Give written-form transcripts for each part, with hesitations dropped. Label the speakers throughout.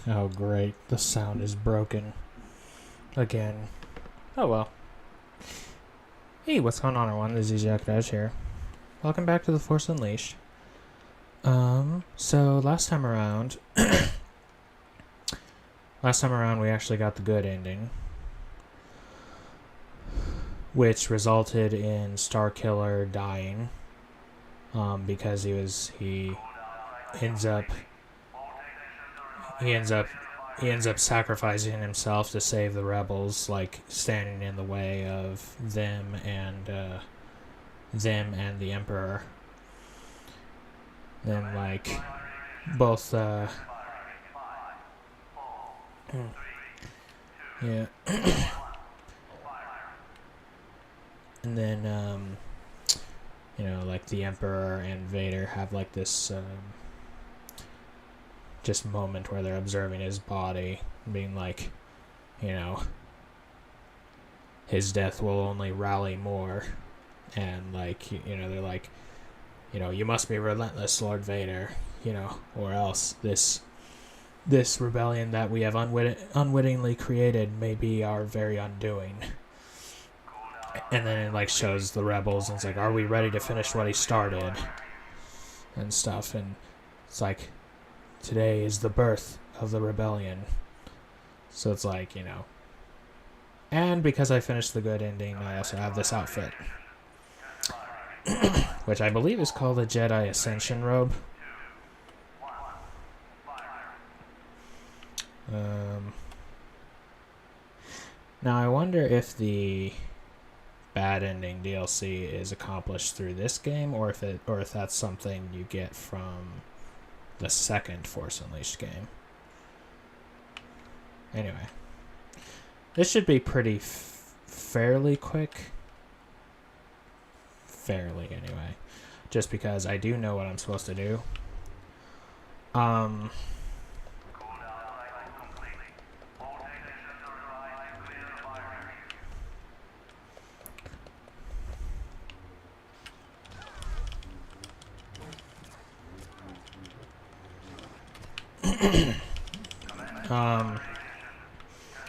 Speaker 1: Oh great, the sound is broken. Again. Oh well. Hey, what's going on everyone? This is Jack here. Welcome back to The Force Unleashed. So last time around we actually got the good ending. Which resulted in Starkiller dying. Because he ends up sacrificing himself to save the rebels, like standing in the way of them and the Emperor. Then like both yeah. And then like the Emperor and Vader have like this just moment where they're observing his body, being like, his death will only rally more, and like they're like, you must be relentless, Lord Vader, or else this rebellion that we have unwittingly created may be our very undoing. And then it like shows the rebels and it's like, are we ready to finish what he started and stuff, and it's like, today is the birth of the rebellion. So it's like, and because I finished the good ending, I also have this outfit which I believe is called a Jedi Ascension robe. Now I wonder if the bad ending DLC is accomplished through this game, or if that's something you get from the second Force Unleashed game. Anyway, this should be pretty fairly quick. Fairly, anyway. Just because I do know what I'm supposed to do.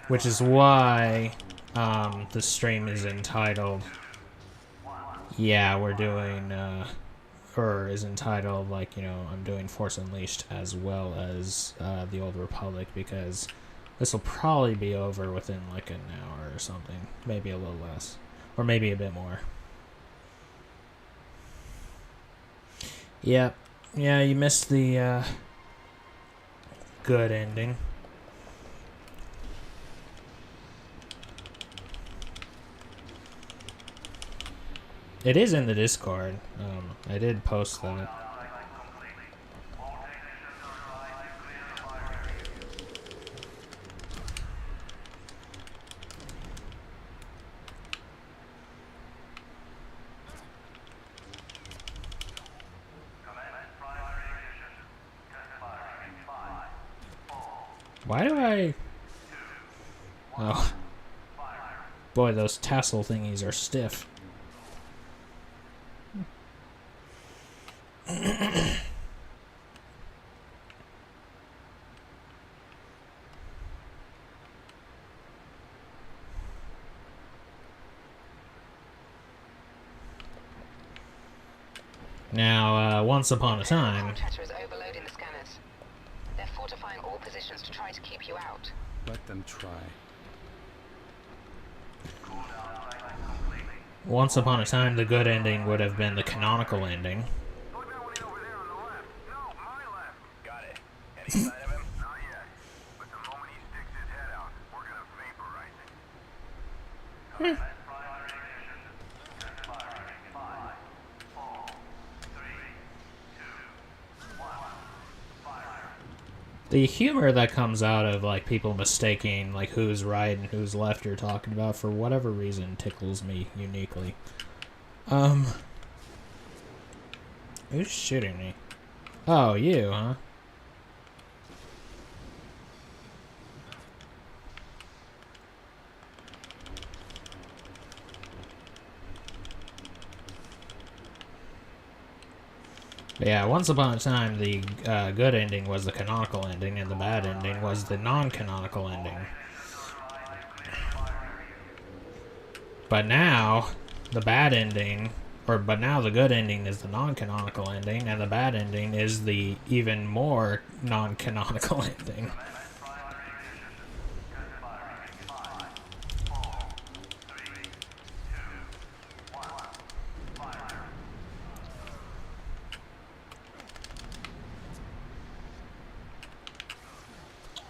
Speaker 1: Which is why the stream is entitled, yeah, we're doing, or is entitled, like, I'm doing Force Unleashed as well as the Old Republic, because this will probably be over within like an hour or something, maybe a little less, or maybe a bit more. Yep, yeah, you missed the good ending. It is in the Discord. I did post that. Why do I... Oh. Boy, those tassel thingies are stiff. Now, once upon a time...
Speaker 2: They're fortifying all positions to try to keep you out.
Speaker 3: Let them try.
Speaker 1: Once upon a time, the good ending would have been the canonical ending.
Speaker 4: Got it. Any sign of him? Not yet. But the moment he sticks his head out, we're gonna vaporize it.
Speaker 1: The humor that comes out of like people mistaking like who's right and who's left you're talking about, for whatever reason, tickles me uniquely. Who's shooting me? Oh, you, huh? But yeah, once upon a time, the good ending was the canonical ending, and the bad ending was the non-canonical ending. But now, the bad ending, but now the good ending is the non-canonical ending, and the bad ending is the even more non-canonical ending.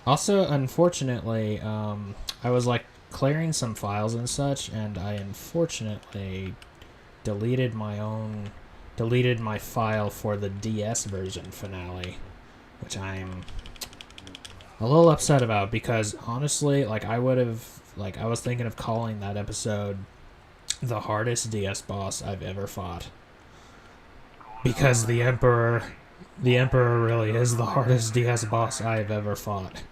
Speaker 1: Also, unfortunately, I was like clearing some files and such, and I unfortunately deleted my file for the DS version finale, which I'm a little upset about because honestly, like I was thinking of calling that episode the hardest DS boss I've ever fought, because the Emperor really is the hardest DS boss I've ever fought.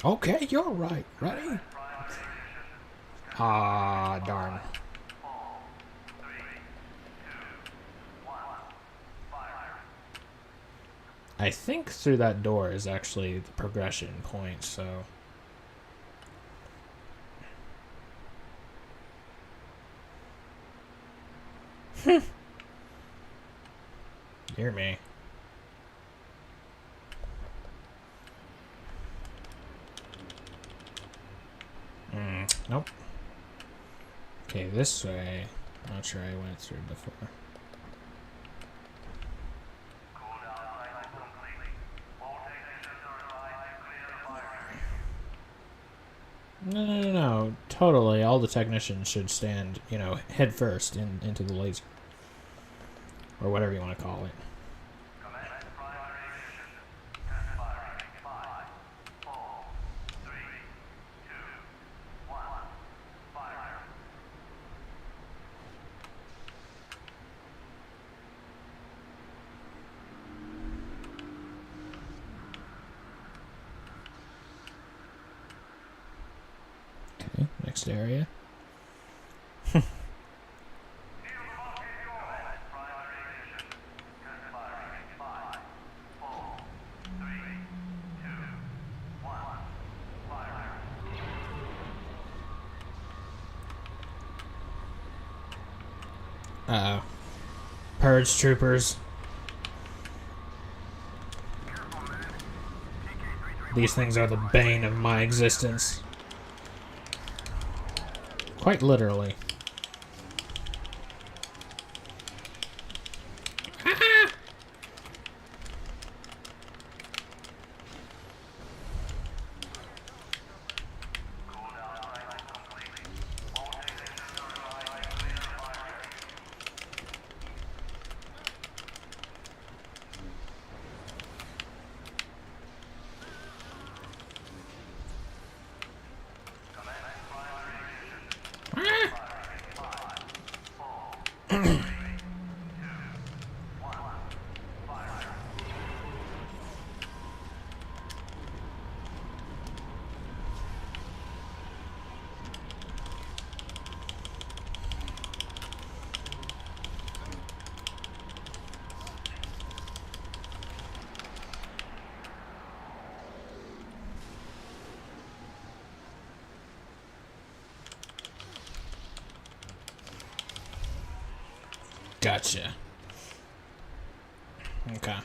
Speaker 1: Okay, you're right. Ready? Ah, darn. I think through that door is actually the progression point, so... Dear me. Nope. Okay, this way. Not sure I went through before. No. Totally. All the technicians should stand, head first into the laser. Or whatever you want to call it. Okay, next area. Uh-oh. Purge troopers. These things are the bane of my existence. Quite literally. Gotcha. Okay.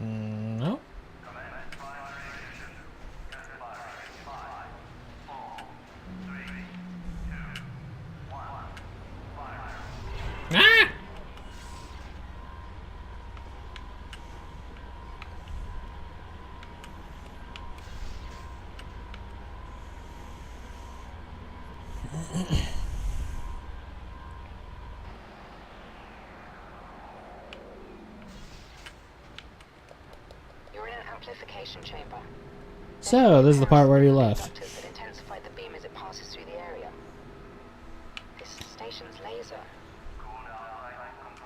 Speaker 1: No. Ah!
Speaker 2: You're in an amplification chamber.
Speaker 1: So, this is the part where you left.
Speaker 2: That intensify the beam as it passes through the area. station's laser.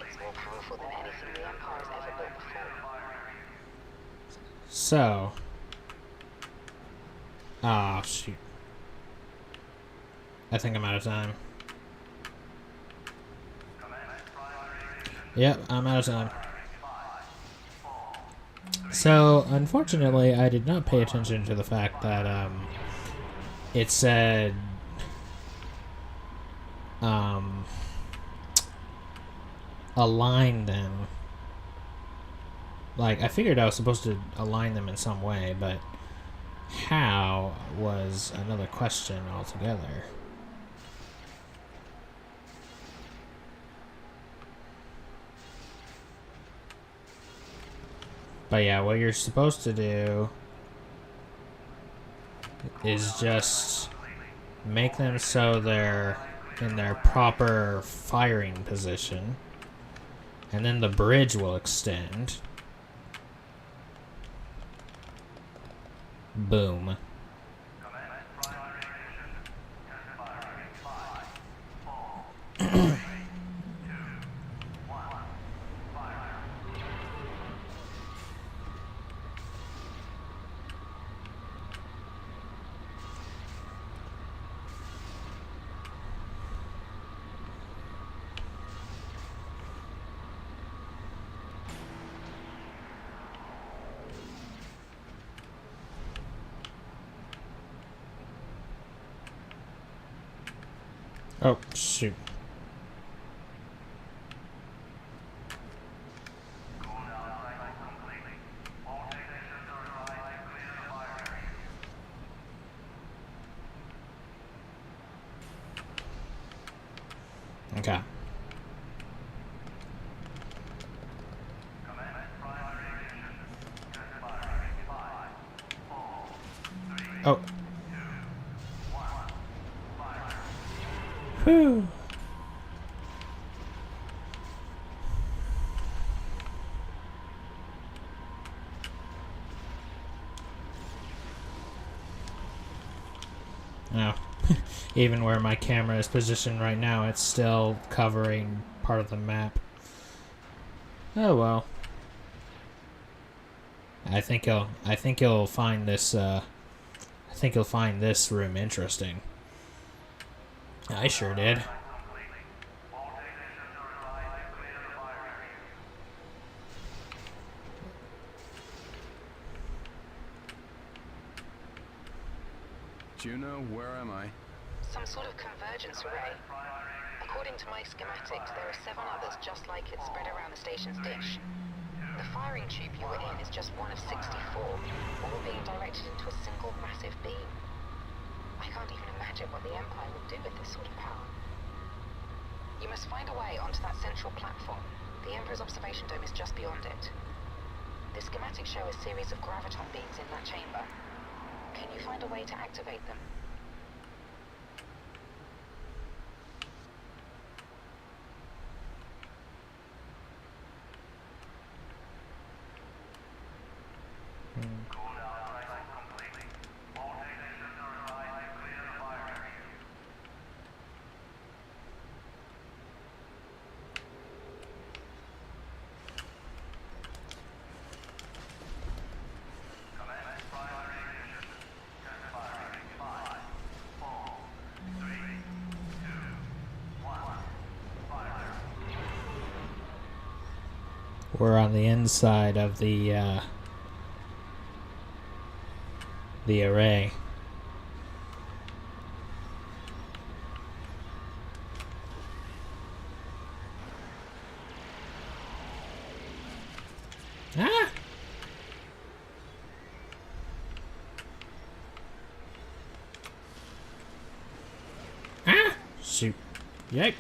Speaker 2: It's more powerful than anything the Empire has ever built before.
Speaker 1: So. Ah, shoot. I think I'm out of time. Yep, I'm out of time. So, unfortunately, I did not pay attention to the fact that, it said, align them. Like, I figured I was supposed to align them in some way, but how was another question altogether. But yeah, what you're supposed to do is just make them so they're in their proper firing position, and then the bridge will extend. Boom. Oh, shoot. Okay. Oh. Whew. Oh. Even where my camera is positioned right now, it's still covering part of the map. Oh well. I think you'll find this room interesting. I sure did.
Speaker 3: Juno, where am I?
Speaker 2: Some sort of convergence array. According to my schematics, there are 7 others just like it spread around the station's dish. The firing tube you were in is just one of 64, all being directed into a single massive beam. I can't even imagine what the Empire would do with this sort of power. You must find a way onto that central platform. The Emperor's observation dome is just beyond it. The schematics show a series of graviton beams in that chamber. Can you find a way to activate them?
Speaker 1: We're on the inside of the array. Ah! Ah! Shoot. Yike.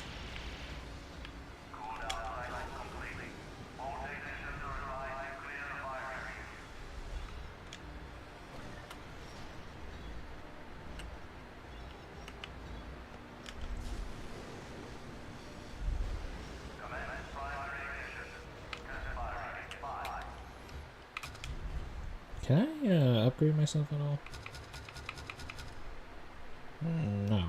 Speaker 1: Can I upgrade myself at all? No.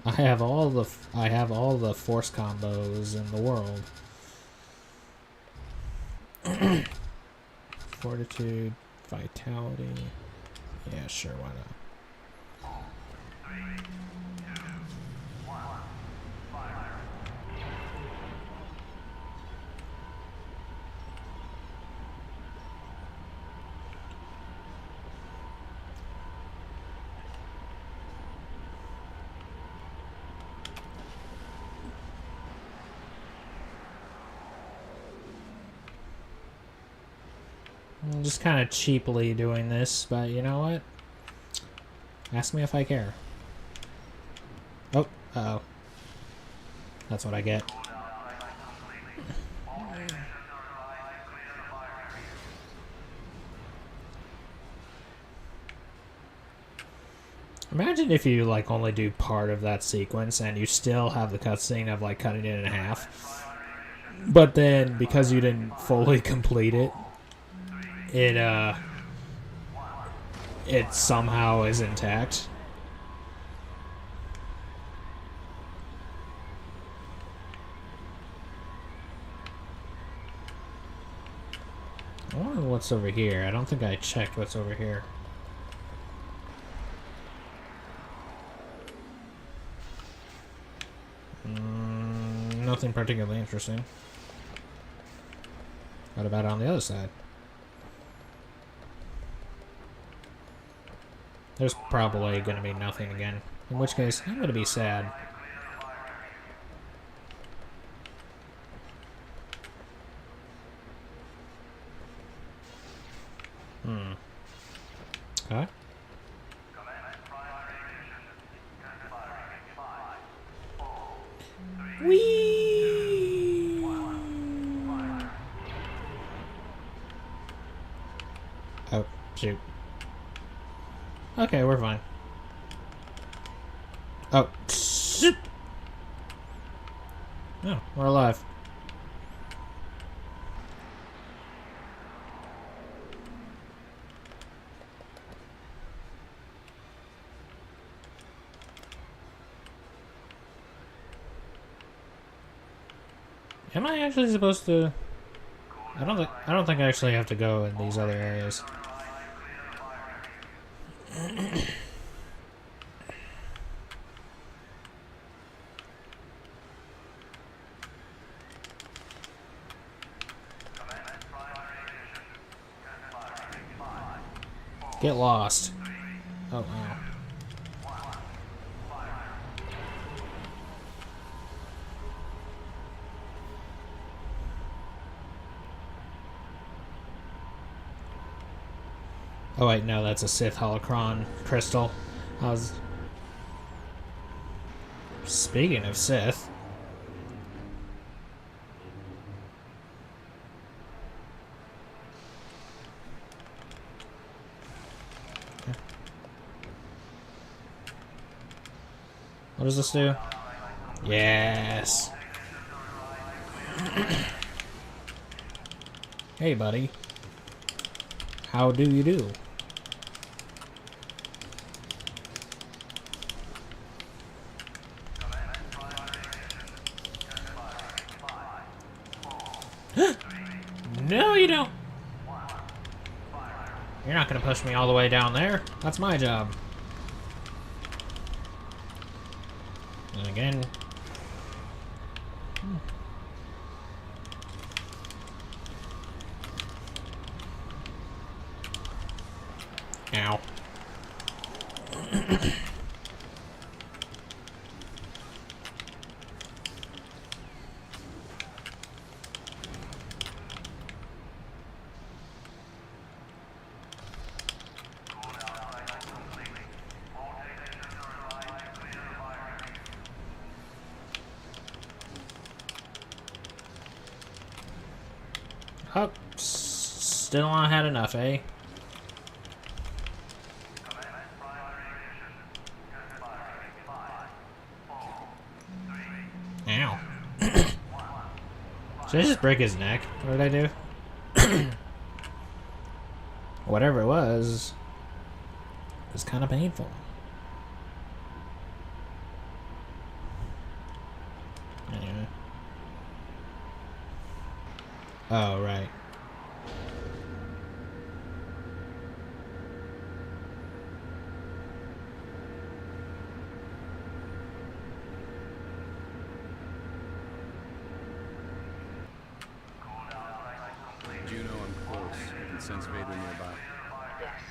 Speaker 1: I have all the force combos in the world. Fortitude, vitality. Yeah, sure, why not? I'm just kind of cheaply doing this, but you know what? Ask me if I care. Oh, uh-oh. That's what I get. Imagine if you, like, only do part of that sequence and you still have the cutscene of, like, cutting it in half. But then, because you didn't fully complete it, it somehow is intact. I wonder what's over here. I don't think I checked what's over here. Nothing particularly interesting. What about on the other side? There's probably going to be nothing again. In which case, I'm going to be sad. Okay. Whee! Oh, shoot. Okay, we're fine. Oh, shit! No, we're alive. Am I actually supposed to? I don't think I actually have to go in these other areas. Get lost. Oh, wow. Oh wait, no, that's a Sith holocron crystal. I was... Speaking of Sith... What does this do? Yes! Hey, buddy. How do you do? No, you don't! You're not gonna push me all the way down there. That's my job. And again... Ow. Oh, still not had enough, eh? Ow. Should I just break his neck? What did I do? Whatever it was kind of painful. Oh, right.
Speaker 3: Juno, I'm close. I can sense Vader nearby.
Speaker 2: Yes.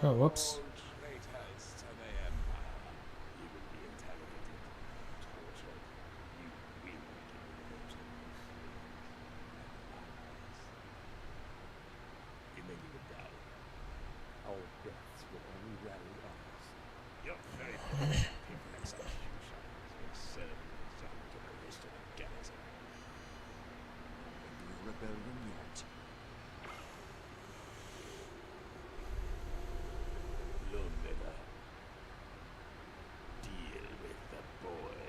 Speaker 1: Oh, whoops.
Speaker 5: Traitors to the Empire. You will be interrogated, tortured. You will be tortured. You may even die. Our deaths will only rally others. Your very people execution will serve you example to the rest of the galaxy. Maybe a rebellion yet. Lundina. Deal with the boy.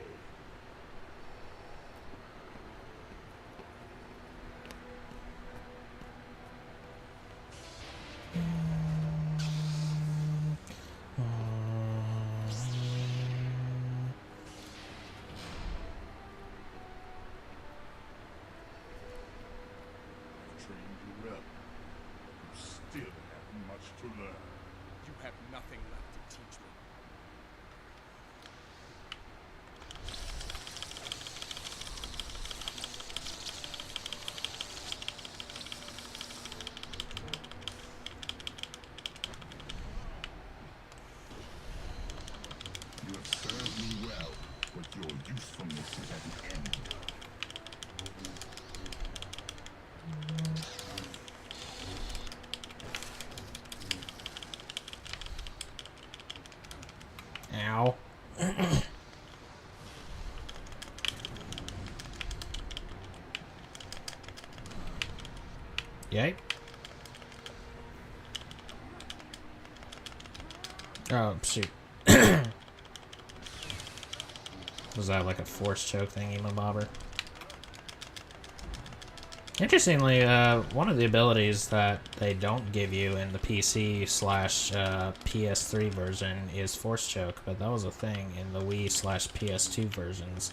Speaker 6: Trained you well. You still have much to learn.
Speaker 5: You have nothing left to teach me.
Speaker 6: You have served me well, but your usefulness is at an end.
Speaker 1: Ow. Yay. Oh, shoot. Was that like a force choke thingy, my bobber? Interestingly, one of the abilities that they don't give you in the PC slash PS3 version is force choke, but that was a thing in the Wii slash PS2 versions.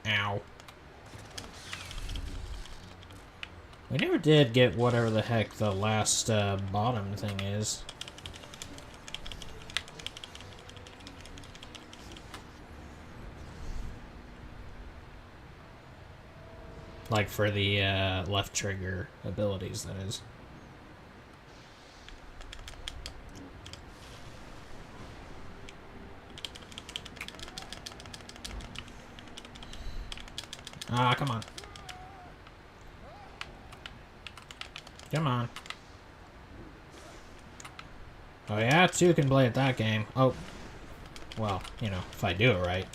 Speaker 1: Ow. We never did get whatever the heck the last bottom thing is. Like for the left trigger abilities, that is. Ah, come on. Come on. Oh yeah, two can play at that game. Oh. Well, you know, if I do it right.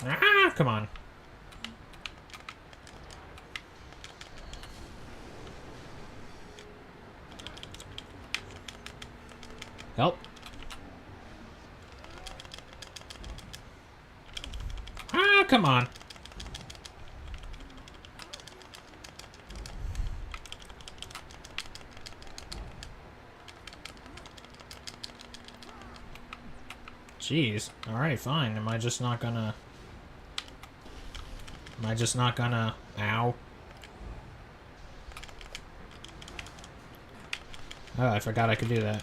Speaker 1: Ah, come on. Help. Ah, come on. Jeez. Alright, fine. Am I just not gonna... Ow. Oh, I forgot I could do that.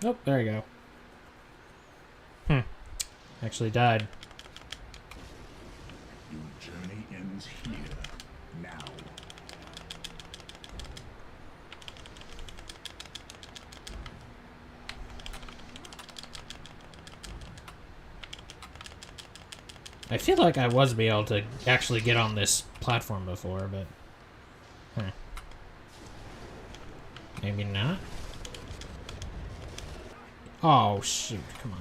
Speaker 1: Oh, there you go. Actually died.
Speaker 6: Your journey ends here, now.
Speaker 1: I feel like I was able to actually get on this platform before, but... Maybe not? Oh, shoot. Come on.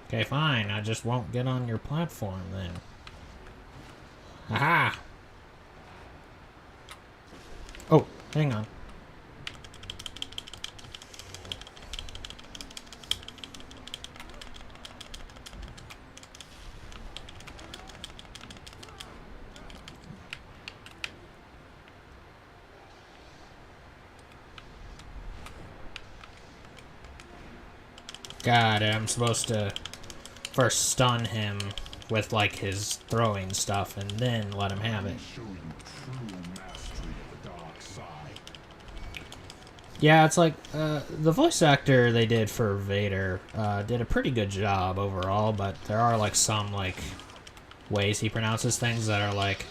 Speaker 1: Okay, fine. I just won't get on your platform then. Aha! Oh, hang on. Got it. I'm supposed to first stun him with, like, his throwing stuff and then let him have it.
Speaker 6: Show you true mastery of the dark side.
Speaker 1: Yeah, it's like, the voice actor they did for Vader, did a pretty good job overall, but there are, like, some, like, ways he pronounces things that are like,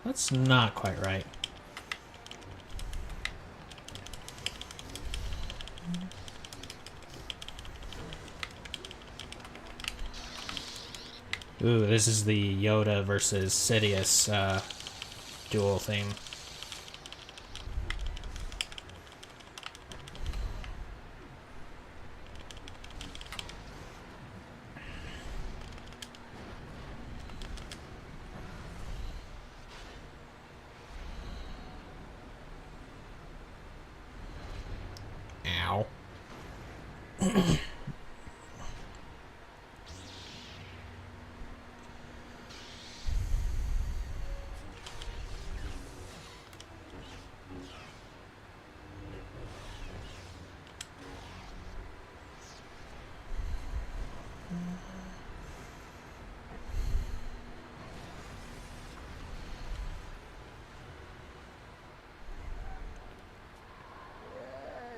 Speaker 1: that's not quite right. Ooh, this is the Yoda versus Sidious, duel theme. Ow.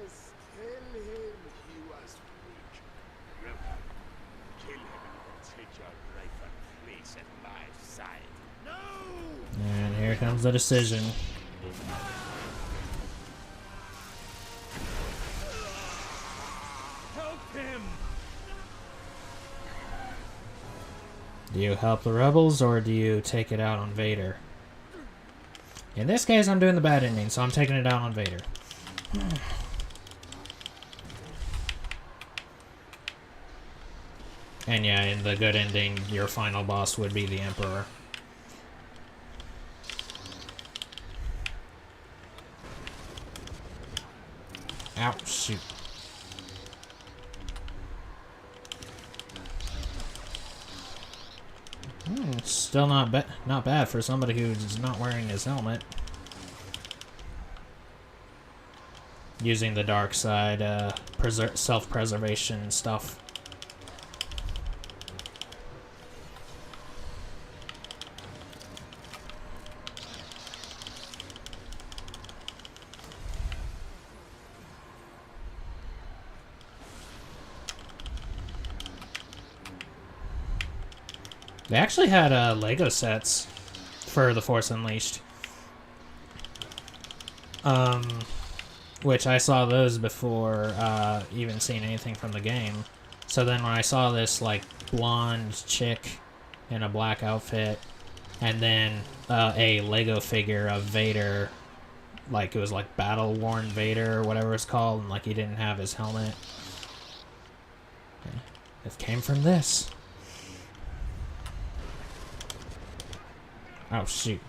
Speaker 5: Yes, kill him. He was weak. Kill him and take your rightful place at my side. No!
Speaker 1: And here comes the decision.
Speaker 5: Help him!
Speaker 1: Do you help the rebels, or do you take it out on Vader? In this case, I'm doing the bad ending, so I'm taking it out on Vader. And yeah, in the good ending, your final boss would be the Emperor. Ow, shoot. Still not bad for somebody who's not wearing his helmet. Using the dark side, self-preservation stuff. They actually had Lego sets for The Force Unleashed. Which I saw those before even seeing anything from the game. So then when I saw this, like, blonde chick in a black outfit, and then a Lego figure of Vader, like, it was like battle-worn Vader or whatever it's called, and, like, he didn't have his helmet. It came from this. Oh, shoot.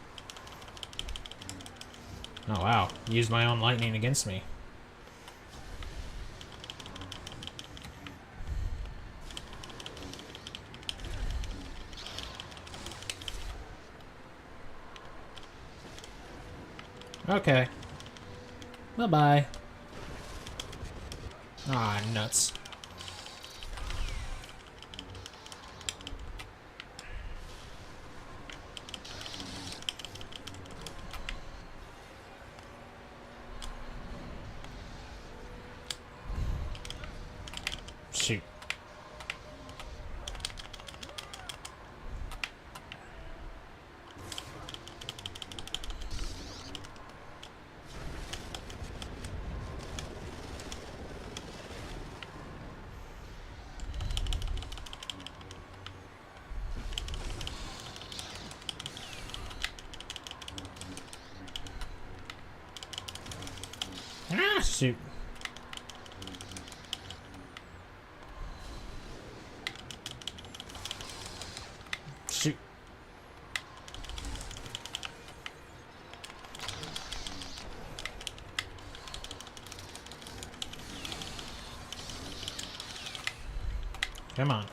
Speaker 1: Oh, wow. Used my own lightning against me. Okay. Bye-bye. Ah, nuts. Shoot. shoot. Shoot. Come on.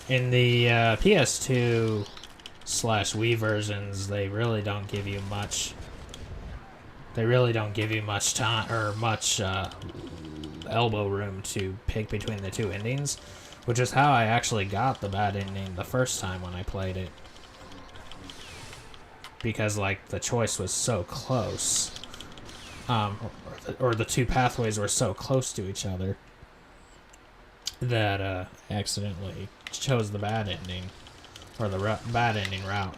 Speaker 1: In the PS2 slash Wii versions, they really don't give you much. They really don't give you much time or much elbow room to pick between the two endings, which is how I actually got the bad ending the first time when I played it. Because like the choice was so close, or the two pathways were so close to each other that I accidentally chose the bad ending, or the bad ending route.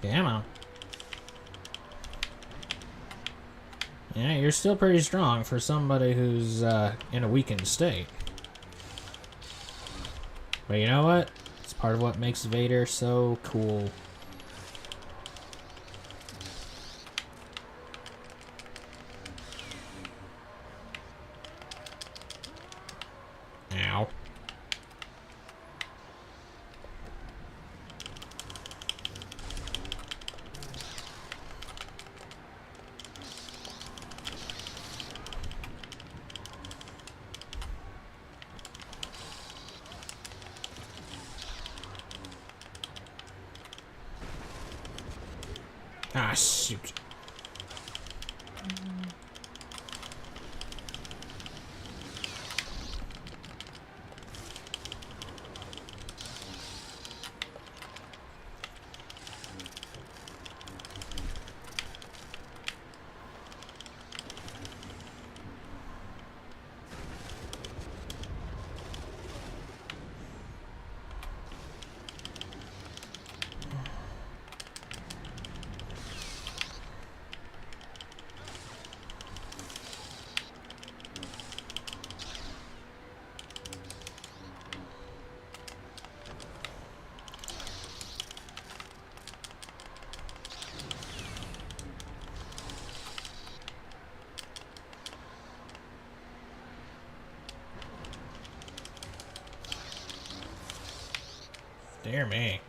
Speaker 1: Come on. Yeah, you're still pretty strong for somebody who's in a weakened state. But you know what? It's part of what makes Vader so cool. Ow. Ah, shoot. Dear me.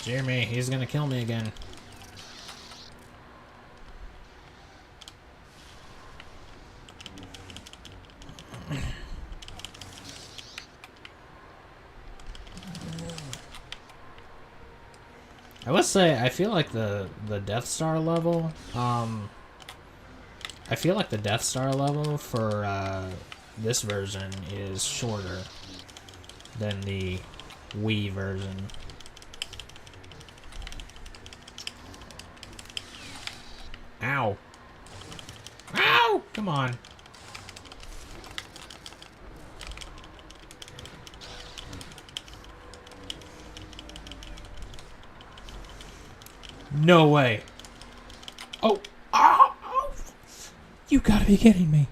Speaker 1: Dear me, he's gonna kill me again. I would say I feel like the Death Star level, I feel like the Death Star level for this version is shorter than the Wii version. Ow. Ow! Come on. No way. Oh. Oh. Oh. You gotta be kidding me.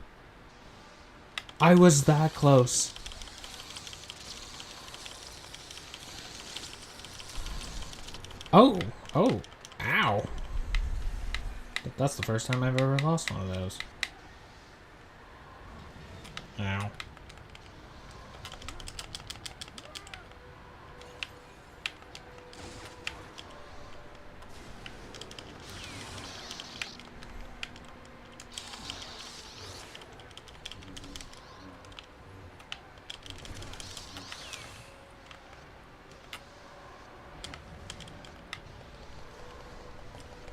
Speaker 1: I was that close. Oh. Oh. Ow. That's the first time I've ever lost one of those. Ow.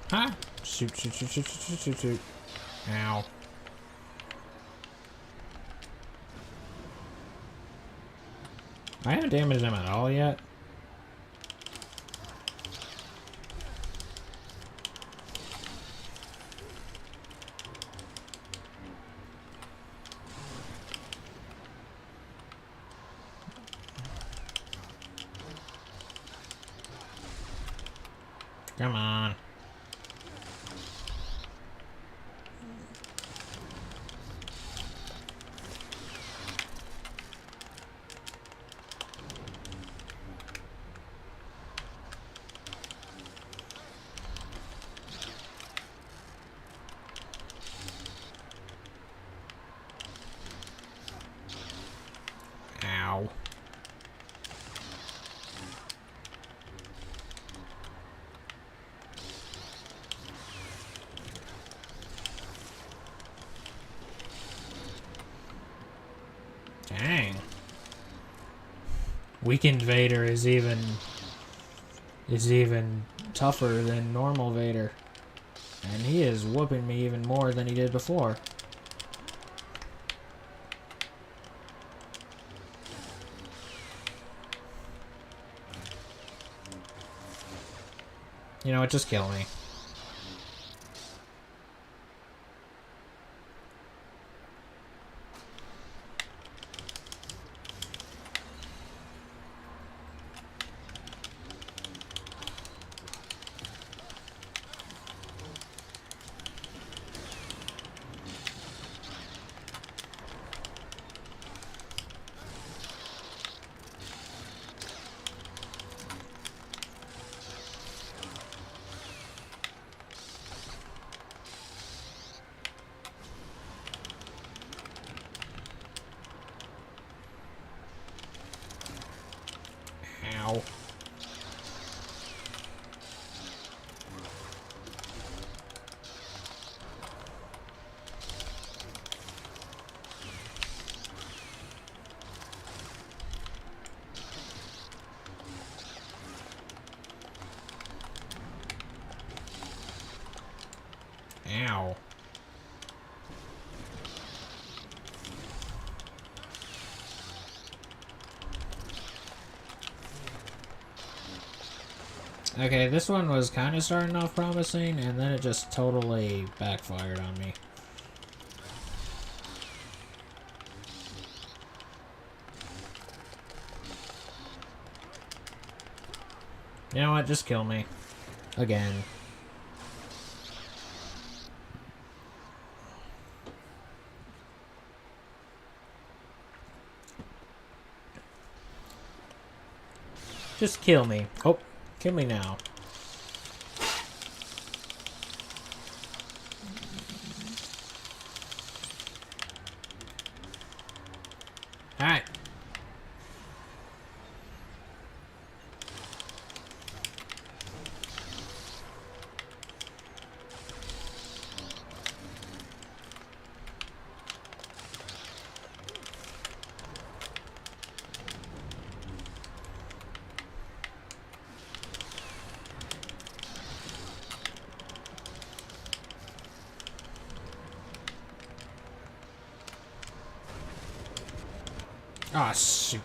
Speaker 1: Huh? Shoot, shoot, shoot, shoot, shoot, shoot, shoot. Ow. I haven't damaged him at all yet. Come on. Ow. Dang. Weakened Vader is even tougher than normal Vader. And he is whooping me even more than he did before. You know what, just kill me. Ow. Ow. Okay, this one was kind of starting off promising, and then it just totally backfired on me. You know what? Just kill me. Again. Just kill me. Oh, kill me now. Alright. Ah, shoot.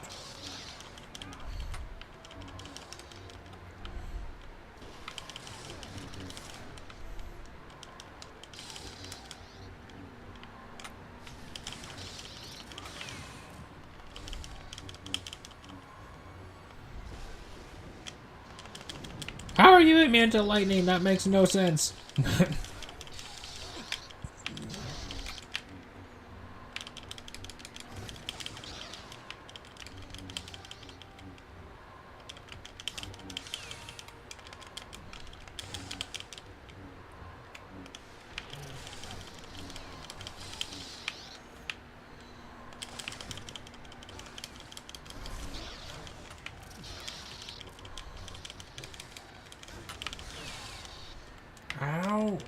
Speaker 1: How are you immune to lightning? That makes no sense. Ow.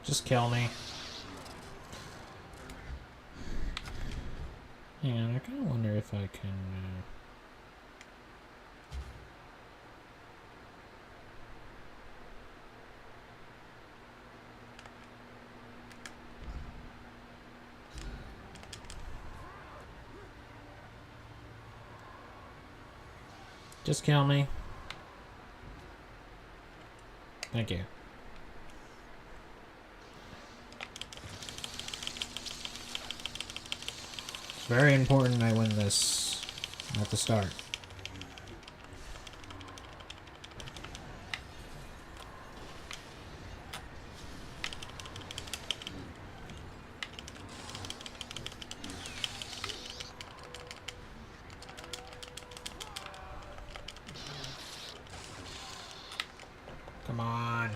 Speaker 1: Just kill me. And I kind of wonder if I can... Just kill me. Thank you. It's very important I win this at the start. Come on.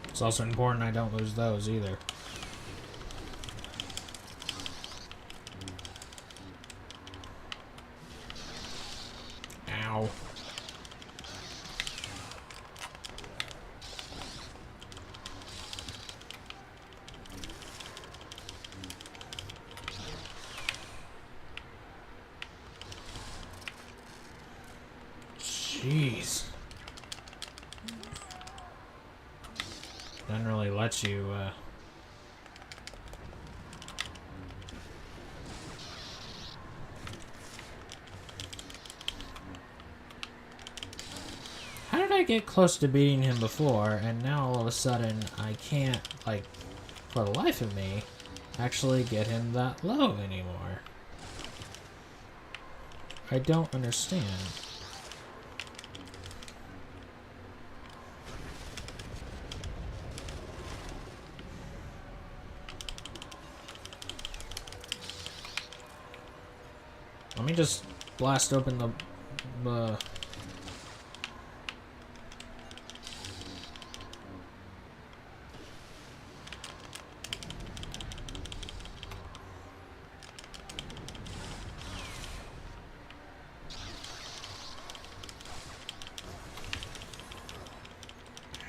Speaker 1: It's also important I don't lose those either. Ow. Jeez. Doesn't really let you, How did I get close to beating him before, and now all of a sudden I can't, like, for the life of me, actually get him that low anymore? I don't understand. Let me just blast open the...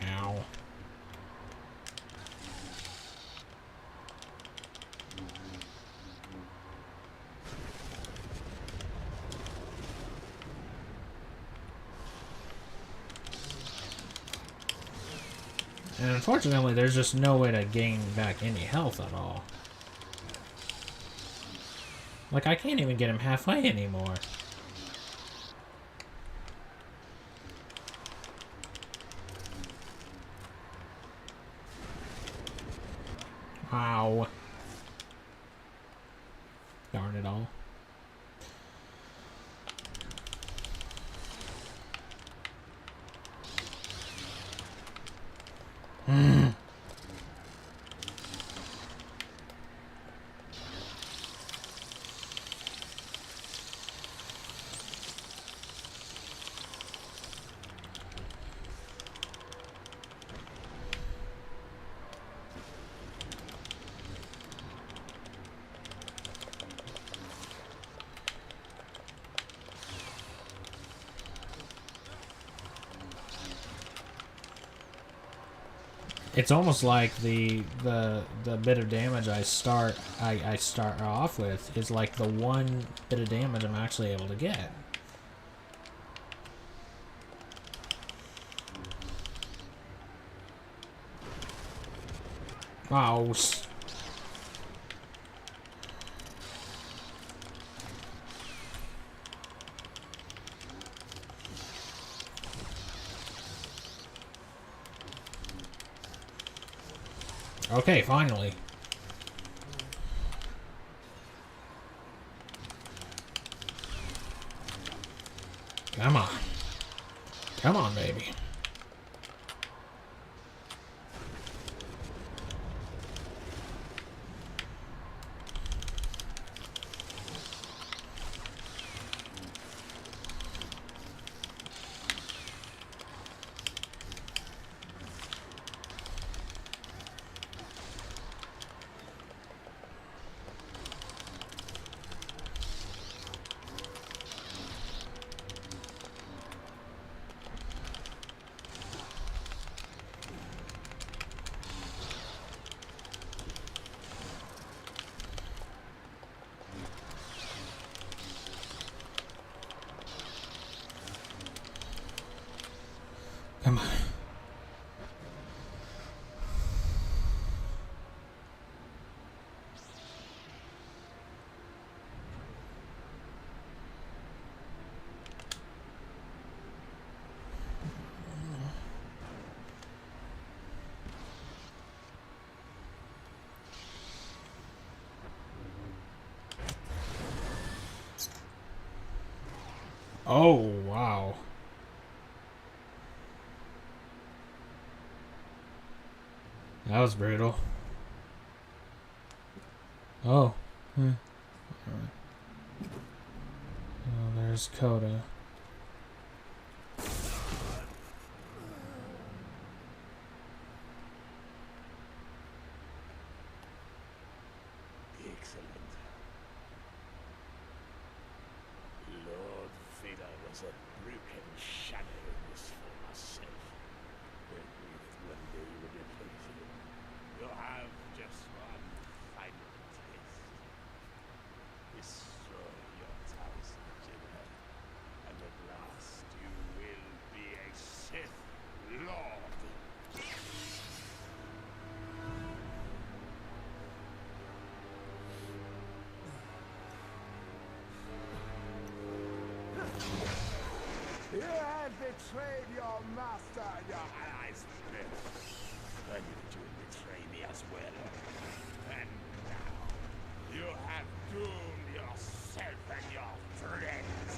Speaker 1: Ow. And unfortunately, there's just no way to gain back any health at all. Like, I can't even get him halfway anymore. Ow. Darn it all. It's almost like the bit of damage I start off with is like the one bit of damage I'm actually able to get. Wow. Okay, finally. Come on. Come on, baby. Damn. Oh, wow. That was brutal. Oh. Hmm. Alright. Oh, there's Coda.
Speaker 5: Excellent. Lord Vader was a broken shadow in this for myself. But one day you will replace him. You'll have just one final test. Destroy your thousand Jedi, and at last you will be a Sith Lord. You have betrayed your master and your allies, Smith. And you will betray me as well. And now, you have doomed yourself and your friends.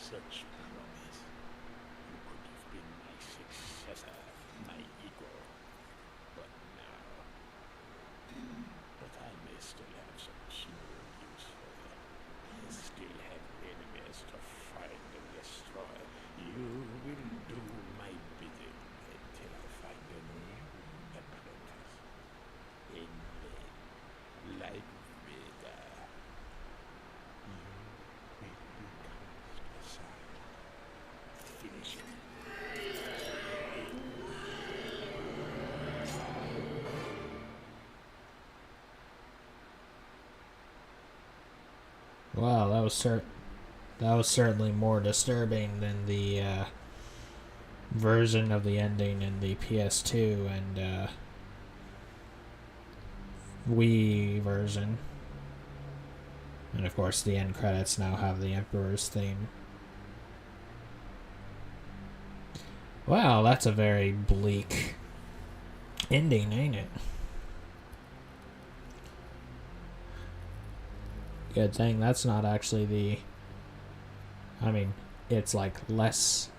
Speaker 5: Such promise. You could have been my successor, my equal. But now. But I may still have some small use for you. I still have enemies to find and destroy. You will do my bidding until I find a new apprentice. In vain, like Vader. You will be cast aside. Finish it.
Speaker 1: Wow, that was certainly more disturbing than the version of the ending in the PS2 and Wii version. And of course, the end credits now have the Emperor's theme. Wow, that's a very bleak ending, ain't it? Good thing that's not actually the... I mean, it's like less,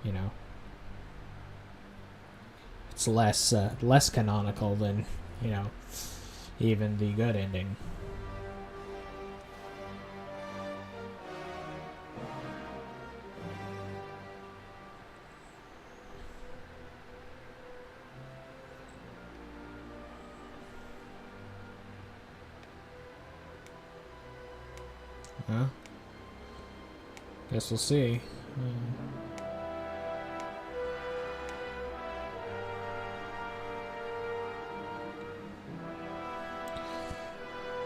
Speaker 1: you know... It's less canonical than, you know, even the good ending. Well, guess we'll see.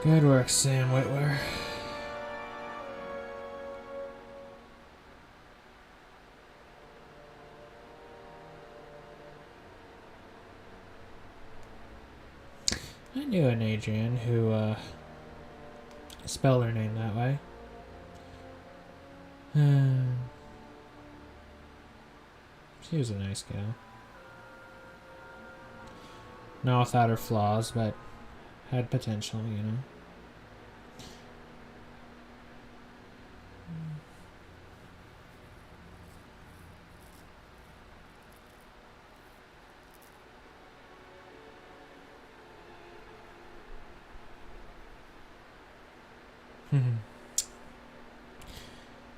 Speaker 1: Good work, Sam Witwer. I knew an Adrian who spelled her name that way. She was a nice gal. Not without her flaws, but had potential, you know.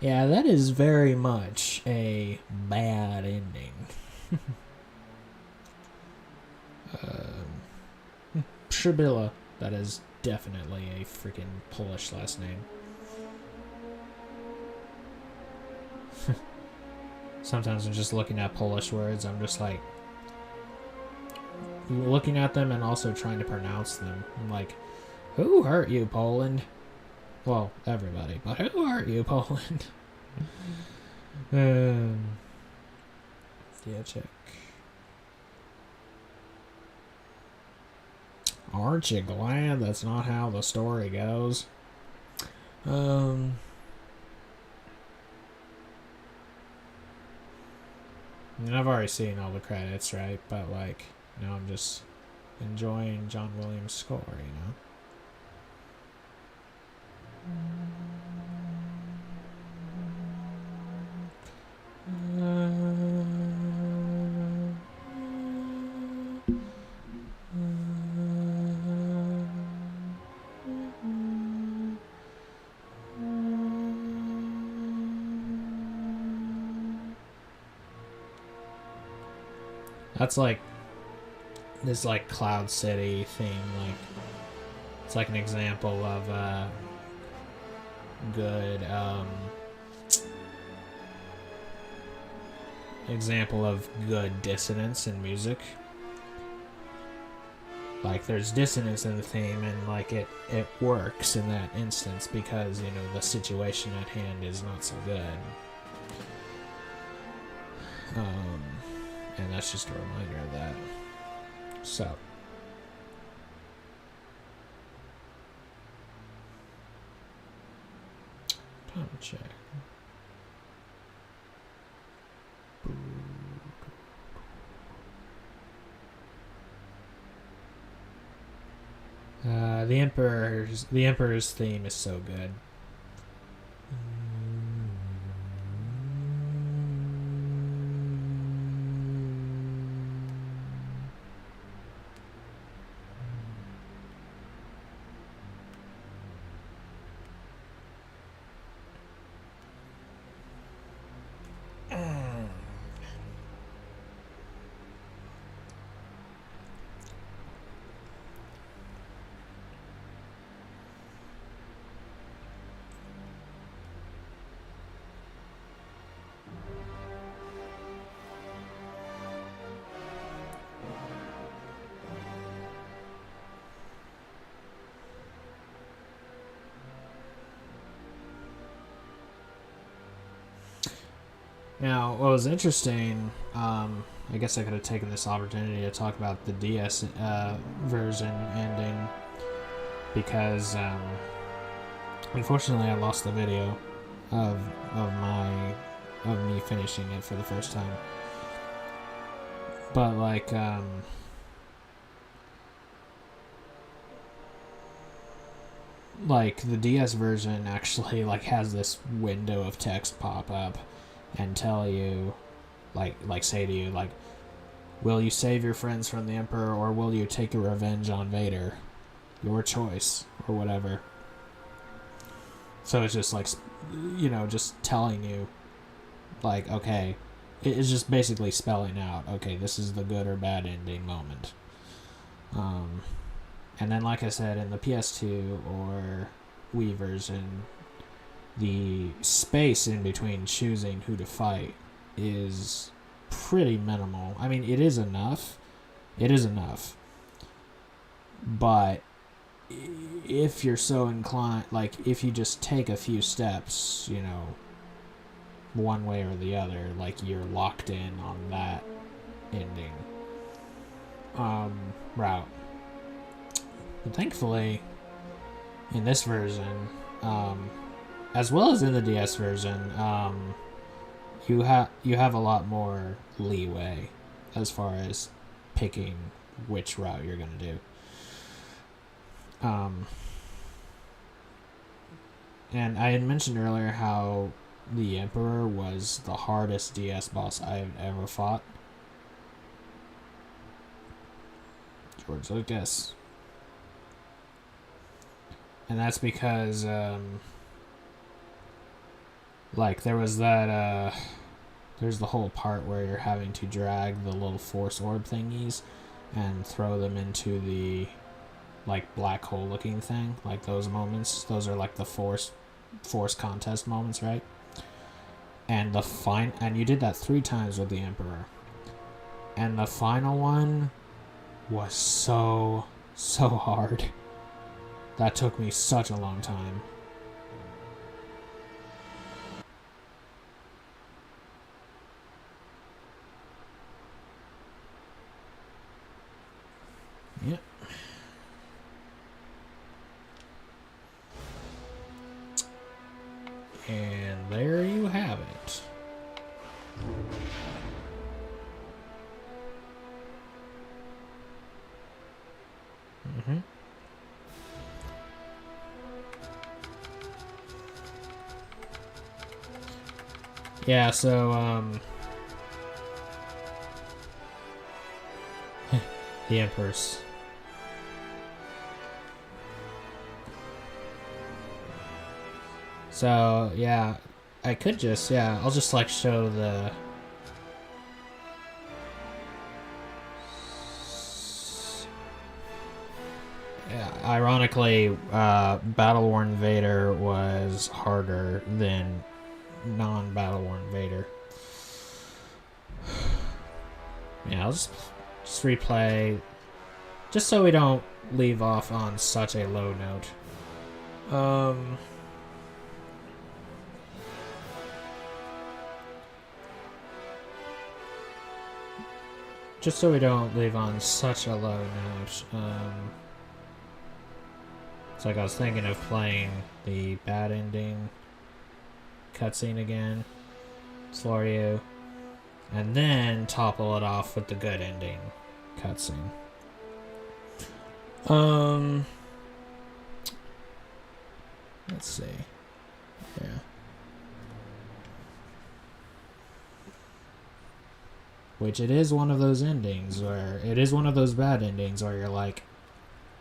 Speaker 1: Yeah, that is very much a bad ending. Przybilla, that is definitely a freaking Polish last name. Sometimes I'm just looking at Polish words, I'm just like looking at them and also trying to pronounce them. I'm like, who hurt you, Poland? Well, everybody, but who hurt you, Poland? Yeah, check. Aren't you glad that's not how the story goes? And I've already seen all the credits, right? But like, now I'm just enjoying John Williams' score, you know? That's like this like Cloud City theme, like it's like an example of good example of good dissonance in music. Like there's dissonance in the theme and like it works in that instance because, you know, the situation at hand is not so good. And that's just a reminder of that. So time check. The Emperor's theme is so good. Now, what was interesting, I guess I could have taken this opportunity to talk about the DS version ending, because unfortunately I lost the video of me finishing it for the first time. But like the DS version actually like has this window of text pop up and tell you, like say to you, like, will you save your friends from the Emperor or will you take your revenge on Vader? Your choice, or whatever. So it's just like, you know, just telling you, like, okay, it's just basically spelling out, okay, this is the good or bad ending moment. And then, like I said, in the PS2 or Wii version, the space in between choosing who to fight is pretty minimal. I mean, it is enough. It is enough. But if you're so inclined, like, if you just take a few steps, you know, one way or the other, like, you're locked in on that ending route. But thankfully, in this version, as well as in the DS version, you have a lot more leeway as far as picking which route you're gonna do. And I had mentioned earlier how the Emperor was the hardest DS boss I've ever fought. George Lucas. And that's because, like, there was that, there's the whole part where you're having to drag the little force orb thingies and throw them into the, like, black hole looking thing. Like, those moments, those are like the force contest moments, right? And and you did that 3 times with the Emperor. And the final one was so hard. That took me such a long time. Yep. And there you have it. Mm-hmm. Yeah, so, the Empress. So, yeah, I could just, yeah, I'll just, like, show the... Yeah, ironically, Battle-Worn Vader was harder than non-Battle-Worn Vader. Yeah, I'll just replay, just so we don't leave off on such a low note. Just so we don't leave on such a low note, it's like I was thinking of playing the bad ending cutscene again for you, and then topple it off with the good ending cutscene. Let's see. Yeah. Which it is one of those endings where it is one of those bad endings where you're like,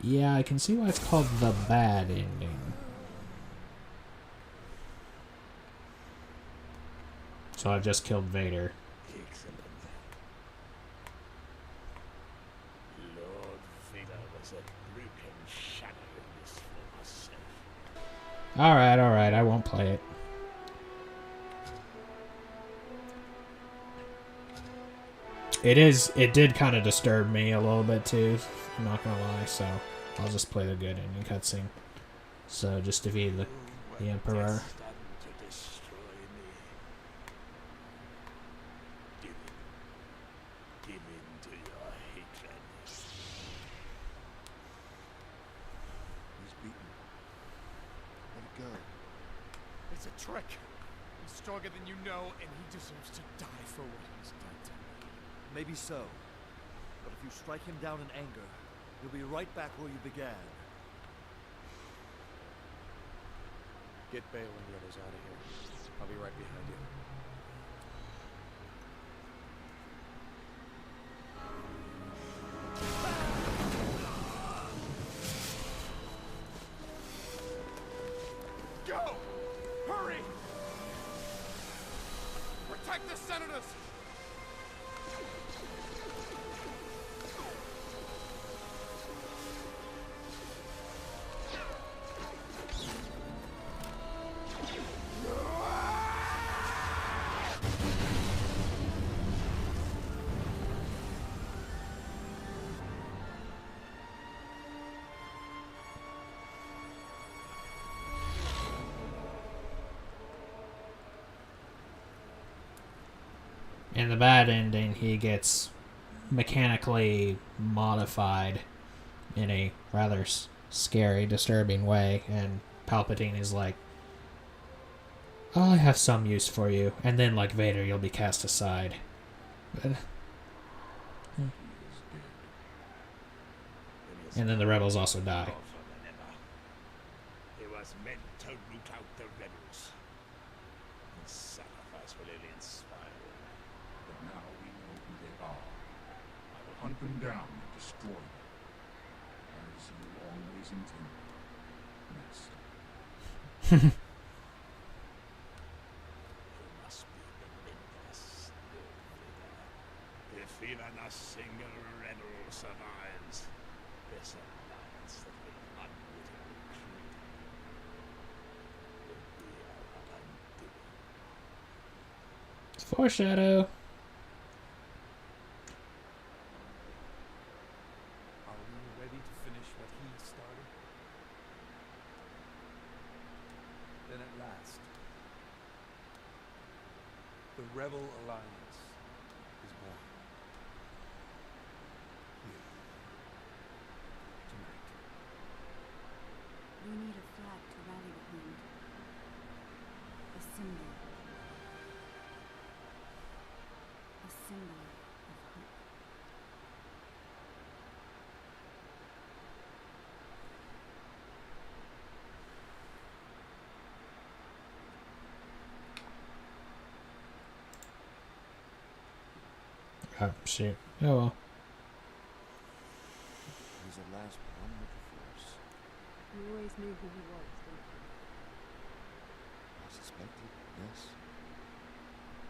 Speaker 1: yeah, I can see why it's called the bad ending. So I've just killed Vader.
Speaker 5: Excellent. Lord Vader was a broken shadow in this former self.
Speaker 1: Alright, I won't play it. It did kind of disturb me a little bit too, I'm not gonna lie, so I'll just play the good ending cutscene. So just defeat the Emperor.
Speaker 5: Give in to your hatred.
Speaker 6: He's beaten. Let it go.
Speaker 7: It's a trick. He's stronger than you know, and he deserves to die for what he's done to me.
Speaker 8: Maybe so. But if you strike him down in anger, you'll be right back where you began.
Speaker 7: Get Bale and the others out of here. I'll be right behind you. Go! Hurry! Protect the senators!
Speaker 1: In the bad ending, he gets mechanically modified in a rather scary, disturbing way, and Palpatine is like, I have some use for you, and then, like Vader, you'll be cast aside. But... And then the rebels also die.
Speaker 5: It was meant to root out the rebels. And sacrifice will only inspire.
Speaker 6: But now we know who they are. I will hunt them down and destroy them. As you always intended. Next.
Speaker 5: must be relentless, Lord Vader. If even a single rebel survives, this alliance that we unwittingly created will be our undoing.
Speaker 1: Foreshadow.
Speaker 7: Are we ready to finish what he started? Then at last, the Rebel Alliance is born. Here. Tonight.
Speaker 9: We need a flag to rally behind. A symbol. A symbol of hope.
Speaker 1: Oh, shoot. Oh well.
Speaker 8: He's the last one with the Force.
Speaker 9: You always knew who he was, didn't you?
Speaker 8: I suspected, yes.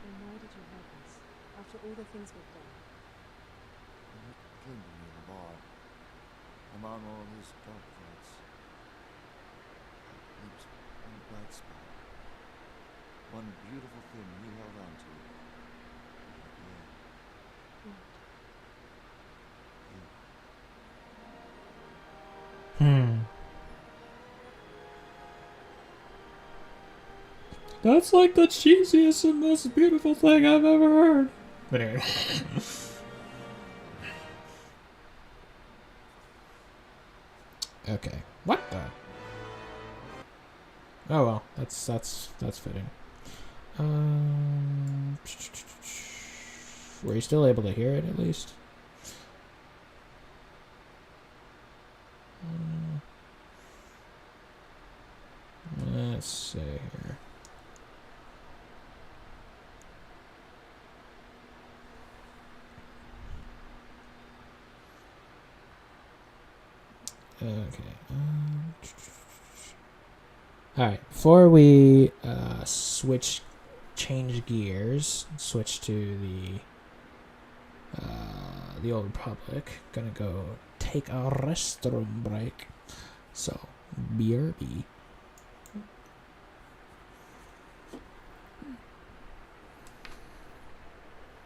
Speaker 9: Then why did you help us? After all the things we've done.
Speaker 8: And it came to me in the bar, among all his dark thoughts. I glimpsed one bright spot, one beautiful thing he held on to. Yeah,
Speaker 9: What?
Speaker 8: you.
Speaker 1: That's like the cheesiest and most beautiful thing I've ever heard. But anyway. Okay. What the? Oh well, that's fitting. Were you still able to hear it at least? Let's see here. Okay. All right. Before we change gears, switch to the Old Republic. Gonna go take a restroom break. So, BRB.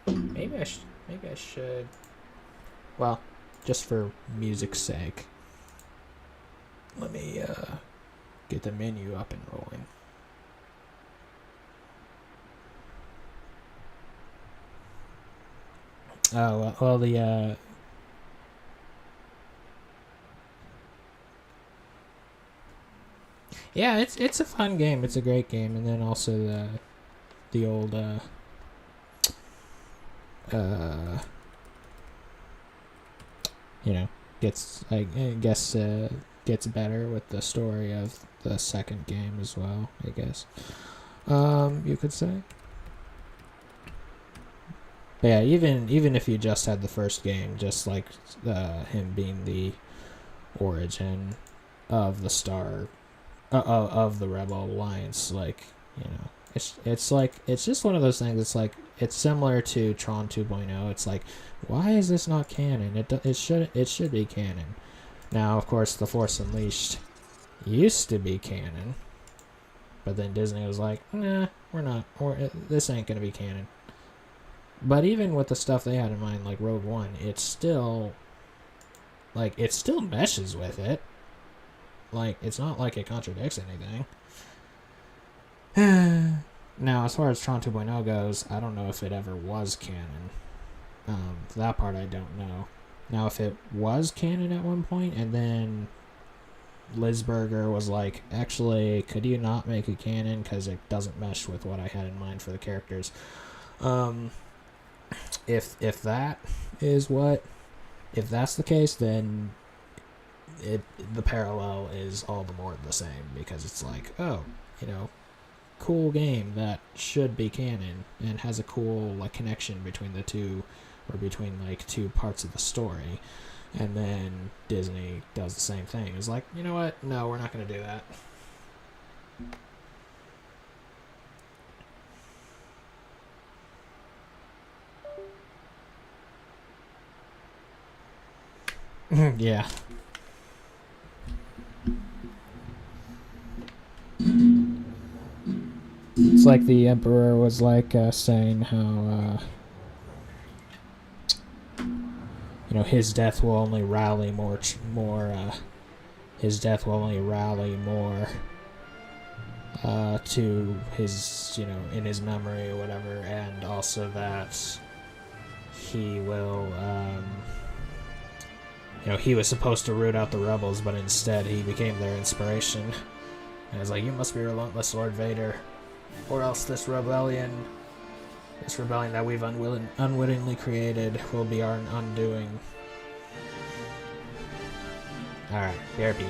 Speaker 1: Maybe I should. Well, just for music's sake. Let me get the menu up and rolling. Oh, well, the yeah, it's a fun game. It's a great game, and then also the old you know, gets I guess gets better with the story of the second game as well, I guess. You could say. But yeah, even if you just had the first game, just like him being the origin of the star of the Rebel Alliance, like, you know, it's like it's just one of those things. It's like it's similar to Tron 2.0. It's like, why is this not canon? It should be canon. Now, of course, The Force Unleashed used to be canon, but then Disney was like, nah, this ain't gonna be canon. But even with the stuff they had in mind, like Rogue One, it still meshes with it. Like, it's not like it contradicts anything. Now, as far as Tron 2.0 goes, I don't know if it ever was canon. That part I don't know. Now, if it was canon at one point, and then Liz Berger was like, actually, could you not make it canon because it doesn't mesh with what I had in mind for the characters? If that is if that's the case, then the parallel is all the more the same, because it's like, oh, you know, cool game that should be canon and has a cool like connection between the two, or between like two parts of the story, and then Disney does the same thing. It's like, you know what? No, we're not going to do that. Yeah. It's like the Emperor was like saying how his death will only rally more his death will only rally more to his in his memory or whatever, and also that he will he was supposed to root out the rebels, but instead he became their inspiration. And it's like, you must be relentless, Lord Vader, or else this rebellion that we've unwittingly created will be our undoing. Alright, BRB.